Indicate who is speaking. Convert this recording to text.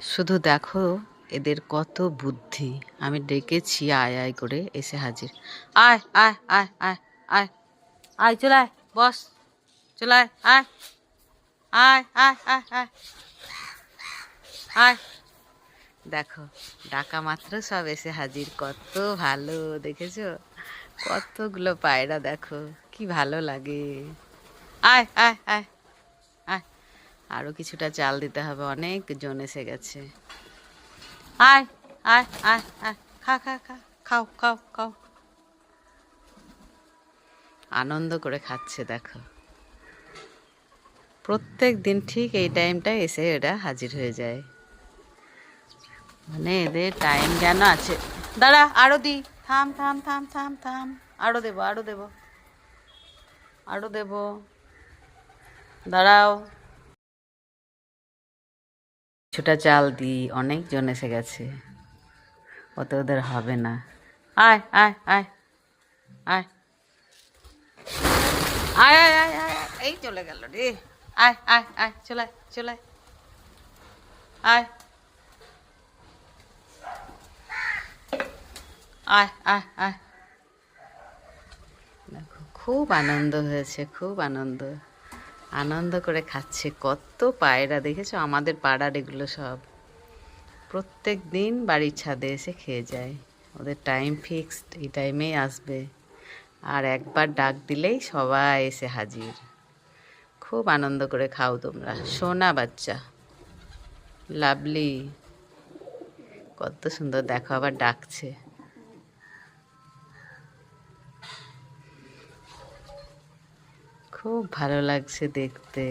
Speaker 1: শুধু দেখো এদের কত বুদ্ধি। আমি ডেকেছি আয় আয় করে, এসে হাজির। আয় আয় আয় আয় আয় আয়, চলে আয়, বস, চলে আয় আয় আয় আয় আয় আয় আয়। দেখো ডাকা মাত্র সব এসে হাজির, কত ভালো দেখেছো? কতগুলো পায়রা দেখো, কি ভালো লাগে। আয় আয় আয় আয়, আরো কিছুটা চাল দিতে হবে, অনেক জন এসে গেছে। আয় আয় আয় আয়, খা খা খা, খাও খাও খাও। আনন্দ করে খাচ্ছে দেখো। প্রত্যেক দিন ঠিক এই টাইমটায় এসে এরা হাজির হয়ে যায়, মানে এদের টাইম যেন আছে। দাঁড়া আরো দি, থাম থাম থাম থাম থাম, আরো দেবো আরো দেবো আরো দেবো, দাঁড়াও। কিছুটা চাল দি, অনেকজন এসে গেছে, অত ওদের হবে না। আয় আয় আয় আয় আয় আয় আয় আয়, এই চলে গেল রে। আয় আয় আয়, চলে চলে আয় আয় আয় আয়। দেখো খুব আনন্দ হয়েছে, খুব আনন্দ, আনন্দ করে খাচ্ছে। কত পায়রা দেখেছো? আমাদের পাড়ার এগুলো সব প্রত্যেক দিন বাড়ির ছাদে এসে খেয়ে যায়। ওদের টাইম ফিক্সড, এই টাইমেই আসবে, আর একবার ডাক দিলেই সবাই এসে হাজির। খুব আনন্দ করে খাও তোমরা, সোনা বাচ্চা, লাভলি। কত সুন্দর দেখো, আবার ডাকছে। খুব ভালো লাগছে দেখতে।